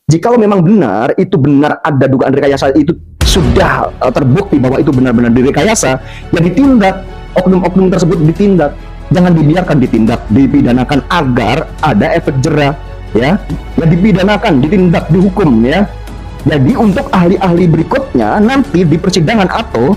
Jikalau memang benar ada dugaan rekayasa, itu sudah terbukti bahwa itu benar-benar direkayasa, ya ditindak, oknum-oknum tersebut ditindak. Jangan dibiarkan ditindak, dipidanakan agar ada efek jerah, ya dipidanakan, ditindak, dihukum, ya. Jadi untuk ahli-ahli berikutnya nanti di persidangan atau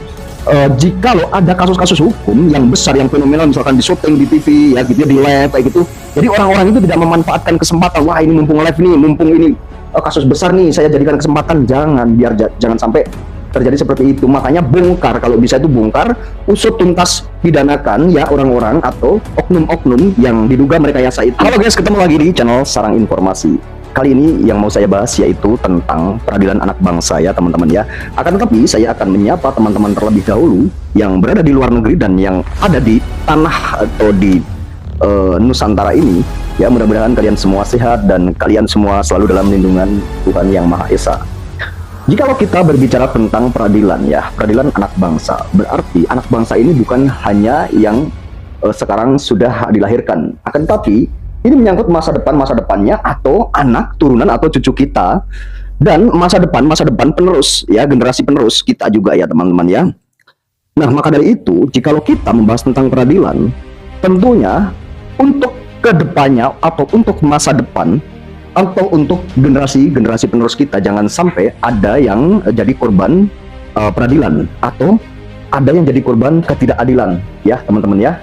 jikalau ada kasus-kasus hukum yang besar, yang fenomenal, misalkan di syuting di TV, ya gitu ya, di live kayak gitu, jadi orang-orang itu tidak memanfaatkan kesempatan, wah ini mumpung live nih, mumpung ini kasus besar nih, saya jadikan kesempatan. Jangan, biar jangan sampai terjadi seperti itu. Makanya bongkar, kalau bisa itu bongkar, usut tuntas, pidanakan ya orang-orang atau oknum-oknum yang diduga merekayasa itu. Halo guys, ketemu lagi di channel Sarang Informasi. Kali ini yang mau saya bahas yaitu tentang peradilan anak bangsa ya teman-teman ya. Akan tetapi saya akan menyapa teman-teman terlebih dahulu yang berada di luar negeri dan yang ada di tanah atau di Nusantara ini ya. Mudah-mudahan kalian semua sehat dan kalian semua selalu dalam lindungan Tuhan Yang Maha Esa. Jikalau kita berbicara tentang peradilan ya, peradilan anak bangsa, berarti anak bangsa ini bukan hanya yang sekarang sudah dilahirkan, akan tetapi ini menyangkut masa depannya atau anak, turunan atau cucu kita, dan masa depan penerus ya, generasi penerus kita juga ya teman-teman ya. Nah, maka dari itu, jikalau kita membahas tentang peradilan, tentunya untuk kedepannya atau untuk masa depan atau untuk generasi penerus kita, jangan sampai ada yang jadi korban peradilan atau ada yang jadi korban ketidakadilan ya teman-teman ya.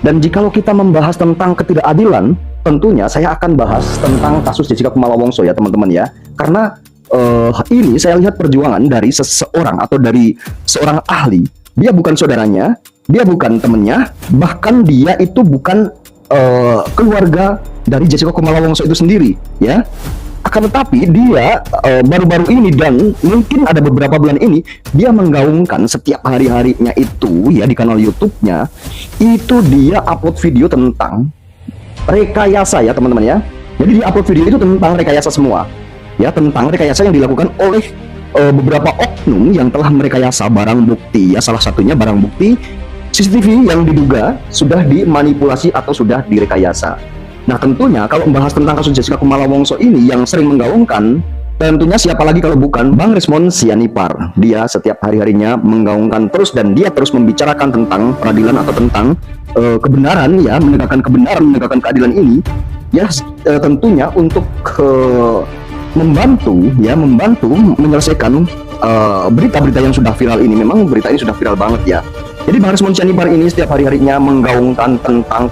Dan jikalau kita membahas tentang ketidakadilan, tentunya saya akan bahas tentang kasus Jessica Kumala Wongso ya teman-teman ya. Karena ini saya lihat perjuangan dari seseorang atau dari seorang ahli. Dia bukan saudaranya, dia bukan temennya, bahkan dia itu bukan keluarga dari Jessica Kumala Wongso itu sendiri ya. Akan tetapi dia baru-baru ini dan mungkin ada beberapa bulan ini, dia menggaungkan setiap hari-harinya itu ya di kanal YouTube-nya, itu dia upload video tentang rekayasa ya teman-teman ya. Jadi dia upload video itu tentang rekayasa semua ya, tentang rekayasa yang dilakukan oleh beberapa oknum yang telah merekayasa barang bukti ya. Salah satunya barang bukti CCTV yang diduga sudah dimanipulasi atau sudah direkayasa. Nah, tentunya kalau membahas tentang kasus Jessica Kumala Wongso ini yang sering menggaungkan, tentunya siapa lagi kalau bukan Bang Rismond Sianipar. Dia setiap hari-harinya menggaungkan terus dan dia terus membicarakan tentang peradilan atau tentang kebenaran ya, menegakkan kebenaran, menegakkan keadilan ini ya, tentunya untuk membantu menyelesaikan berita-berita yang sudah viral ini. Memang berita ini sudah viral banget ya. Jadi Bang Rismond Sianipar ini setiap hari-harinya menggaungkan tentang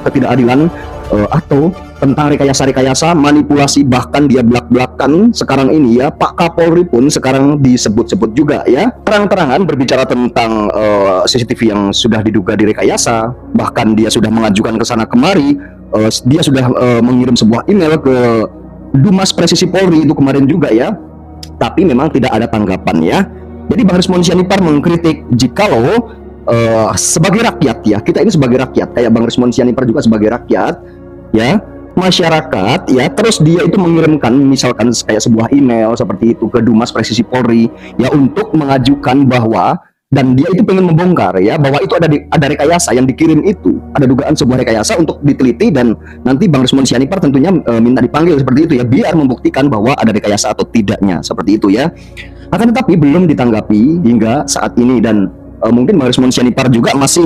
ketidakadilan atau tentang rekayasa-rekayasa, manipulasi, bahkan dia belak-belakan sekarang ini ya. Pak Kapolri pun sekarang disebut-sebut juga ya, terang-terangan berbicara tentang CCTV yang sudah diduga direkayasa. Bahkan dia sudah mengajukan ke sana kemari, dia sudah mengirim sebuah email ke Dumas Presisi Polri itu kemarin juga ya, tapi memang tidak ada tanggapan ya. Jadi Bang Rismond Sianipar mengkritik jikalau sebagai rakyat ya, kita ini sebagai rakyat, kayak Bang Rismond Sianipar juga sebagai rakyat ya, masyarakat ya, terus dia itu mengirimkan misalkan kayak sebuah email seperti itu ke Dumas Presisi Polri ya, untuk mengajukan bahwa, dan dia itu pengen membongkar ya, bahwa itu ada rekayasa yang dikirim, itu ada dugaan sebuah rekayasa untuk diteliti, dan nanti Bang Rismond Sianipar tentunya minta dipanggil seperti itu ya, biar membuktikan bahwa ada rekayasa atau tidaknya seperti itu ya. Akan tetapi belum ditanggapi hingga saat ini, dan mungkin Bang Rismond Sianipar juga masih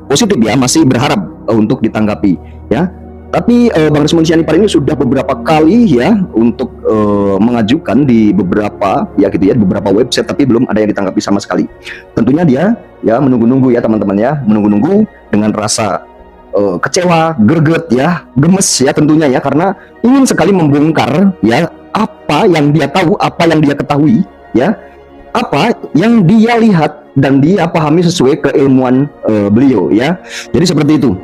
positif ya, masih berharap untuk ditanggapi ya. Tapi Bang Rismond Sianipar ini sudah beberapa kali ya untuk mengajukan di beberapa ya gitu ya, beberapa website, tapi belum ada yang ditanggapi sama sekali. Tentunya dia ya menunggu-nunggu ya teman-teman ya, menunggu-nunggu dengan rasa kecewa, greget ya, gemes ya tentunya ya, karena ingin sekali membongkar ya apa yang dia tahu, apa yang dia ketahui ya, apa yang dia lihat dan dia pahami sesuai keilmuan beliau ya. Jadi seperti itu.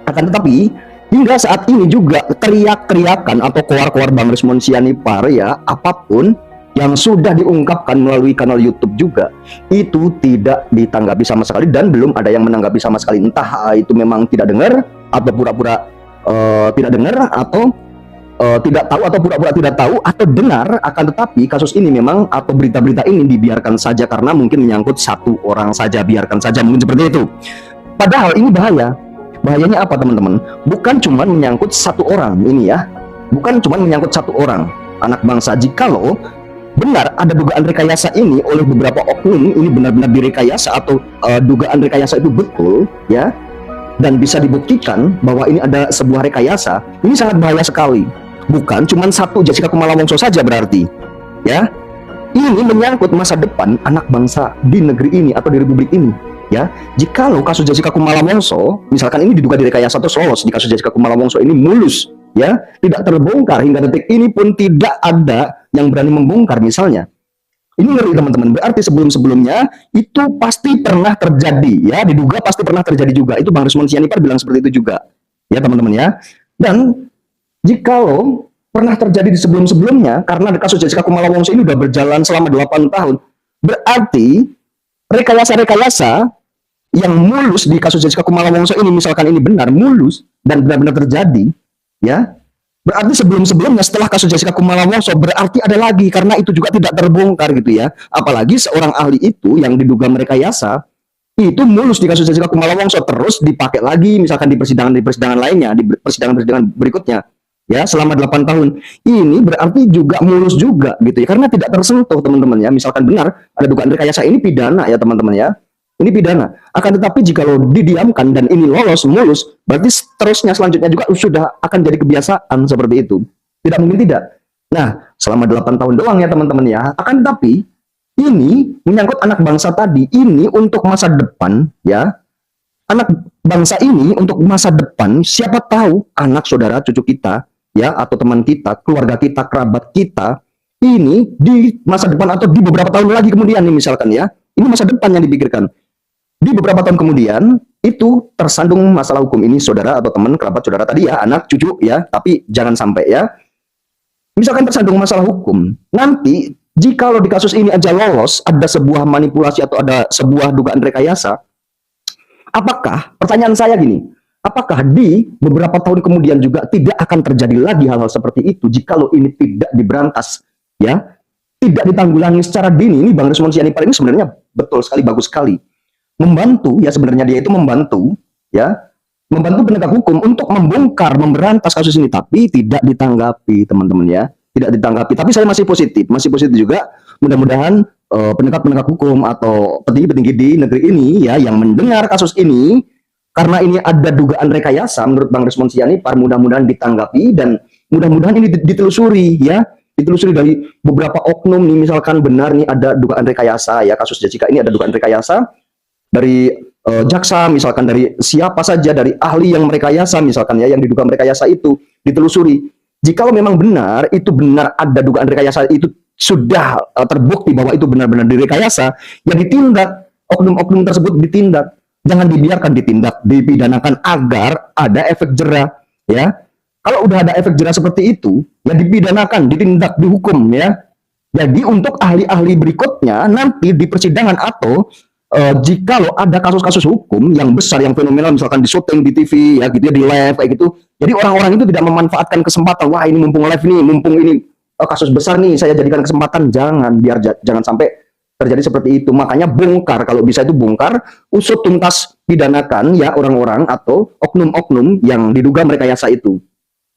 Akan tetapi hingga saat ini juga teriak-teriakan atau keluar-keluar Bang Rismond Sianipar ya, apapun yang sudah diungkapkan melalui kanal YouTube juga itu tidak ditanggapi sama sekali, dan belum ada yang menanggapi sama sekali. Entah itu memang tidak dengar atau pura-pura tidak dengar, atau tidak tahu, atau pura-pura tidak tahu, atau benar. Akan tetapi kasus ini memang atau berita-berita ini dibiarkan saja karena mungkin menyangkut satu orang saja, biarkan saja, mungkin seperti itu. Padahal ini bahaya. Bahayanya apa teman-teman? Bukan cuma menyangkut satu orang ini ya, bukan cuma menyangkut satu orang, anak bangsa, jikalau benar ada dugaan rekayasa ini oleh beberapa oknum, ini benar-benar direkayasa atau dugaan rekayasa itu betul ya, dan bisa dibuktikan bahwa ini ada sebuah rekayasa, ini sangat bahaya sekali. Bukan cuma satu Jessica Kumala Wongso saja berarti ya, ini menyangkut masa depan anak bangsa di negeri ini atau di republik ini ya. Jikalau kasus Jessica Kumala Wongso misalkan ini diduga direkayasa atau lolos di kasus Jessica Kumala Wongso ini mulus ya, tidak terbongkar hingga detik ini pun tidak ada yang berani membongkar misalnya. Ini ngeri teman-teman, berarti sebelum-sebelumnya itu pasti pernah terjadi ya, diduga pasti pernah terjadi juga. Itu Bang Rismon Sianipar bilang seperti itu juga ya teman-teman ya. Dan jikalau pernah terjadi di sebelum-sebelumnya, karena kasus Jessica Kumala Wongso ini sudah berjalan selama 8 tahun, berarti rekayasa-rekayasa yang mulus di kasus Jessica Kumala Wongso ini, misalkan ini benar mulus dan benar-benar terjadi ya, berarti sebelum-sebelumnya setelah kasus Jessica Kumala Wongso berarti ada lagi, karena itu juga tidak terbongkar gitu ya. Apalagi seorang ahli itu yang diduga merekayasa itu mulus di kasus Jessica Kumala Wongso, terus dipakai lagi misalkan di persidangan lainnya, di persidangan berikutnya ya, selama 8 tahun. Ini berarti juga mulus juga gitu ya, karena tidak tersentuh teman-teman ya. Misalkan benar ada dugaan rekayasa, ini pidana ya teman-teman ya. Ini pidana. Akan tetapi jika lo didiamkan dan ini lolos mulus, berarti seterusnya selanjutnya juga sudah akan jadi kebiasaan seperti itu. Tidak mungkin tidak. Nah, selama 8 tahun doang ya teman-teman ya. Akan tetapi ini menyangkut anak bangsa tadi, ini untuk masa depan ya. Anak bangsa ini untuk masa depan, siapa tahu anak saudara cucu kita ya, atau teman kita, keluarga kita, kerabat kita, ini di masa depan atau di beberapa tahun lagi kemudian nih misalkan ya. Ini masa depan yang dipikirkan. Di beberapa tahun kemudian itu tersandung masalah hukum ini saudara atau teman kerabat saudara tadi ya, anak cucu ya, tapi jangan sampai ya misalkan tersandung masalah hukum, nanti jika lo di kasus ini aja lolos ada sebuah manipulasi atau ada sebuah dugaan rekayasa, apakah, pertanyaan saya gini, apakah di beberapa tahun kemudian juga tidak akan terjadi lagi hal-hal seperti itu jika lo ini tidak diberantas ya, tidak ditanggulangi secara dini. Ini Bang Rismon Sianipar ini sebenarnya betul sekali, bagus sekali membantu ya, sebenarnya dia itu membantu ya, membantu penegak hukum untuk membongkar, memberantas kasus ini, tapi tidak ditanggapi teman-teman ya, tidak ditanggapi. Tapi saya masih positif juga, mudah-mudahan penegak hukum atau petinggi-petinggi di negeri ini ya, yang mendengar kasus ini, karena ini ada dugaan rekayasa menurut Bang Rismon Sianipar, mudah-mudahan ditanggapi dan mudah-mudahan ini ditelusuri ya, ditelusuri dari beberapa oknum nih, misalkan benar nih ada dugaan rekayasa ya, kasus Jessica ini ada dugaan rekayasa dari jaksa, misalkan dari siapa saja, dari ahli yang merekayasa misalkan ya, yang diduga merekayasa itu ditelusuri. Jikalau memang benar itu benar ada dugaan rekayasa, itu sudah terbukti bahwa itu benar-benar direkayasa, yang ditindak, oknum-oknum tersebut ditindak, jangan dibiarkan ditindak, dipidanakan agar ada efek jera ya. Kalau udah ada efek jera seperti itu ya, dipidanakan, ditindak, dihukum ya. Jadi untuk ahli-ahli berikutnya nanti di persidangan atau jika lo ada kasus-kasus hukum yang besar, yang fenomenal, misalkan di syuting di TV ya gitu ya, di live kayak gitu, jadi orang-orang itu tidak memanfaatkan kesempatan, wah ini mumpung live nih, mumpung ini kasus besar nih, saya jadikan kesempatan. Jangan, biar jangan sampai terjadi seperti itu. Makanya bongkar, kalau bisa itu bongkar, usut tuntas, pidanakan ya orang-orang atau oknum-oknum yang diduga merekayasa itu.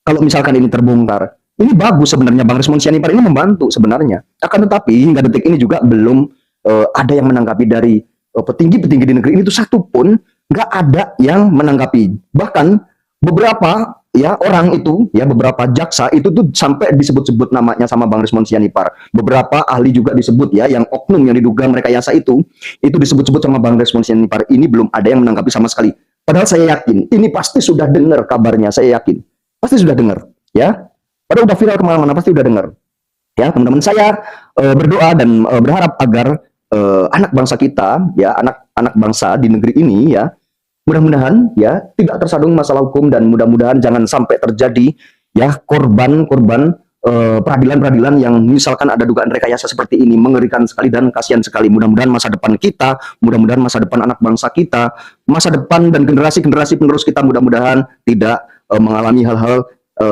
Kalau misalkan ini terbongkar, ini bagus sebenarnya, Bang Rismon Sianipar ini membantu sebenarnya. Akan tetapi hingga detik ini juga belum ada yang menanggapi dari petinggi-petinggi di negeri ini, itu satu pun nggak ada yang menanggapi. Bahkan beberapa ya orang itu ya, beberapa jaksa itu tuh sampai disebut-sebut namanya sama Bang Rismon Sianipar. Beberapa ahli juga disebut ya, yang oknum yang diduga merekayasa itu disebut-sebut sama Bang Rismon Sianipar. Ini belum ada yang menanggapi sama sekali. Padahal saya yakin ini pasti sudah dengar kabarnya, saya yakin pasti sudah dengar ya. Padahal udah viral kemana-mana, pasti udah dengar ya. Teman-teman saya berdoa dan berharap agar anak bangsa kita ya, anak bangsa di negeri ini ya, mudah-mudahan ya tidak tersandung masalah hukum, dan mudah-mudahan jangan sampai terjadi ya korban-korban peradilan-peradilan yang misalkan ada dugaan rekayasa seperti ini. Mengerikan sekali dan kasihan sekali. Mudah-mudahan masa depan kita, mudah-mudahan masa depan anak bangsa kita, masa depan dan generasi-generasi penerus kita mudah-mudahan tidak mengalami hal-hal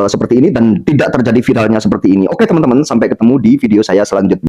seperti ini dan tidak terjadi viralnya seperti ini. Oke teman-teman, sampai ketemu di video saya selanjutnya.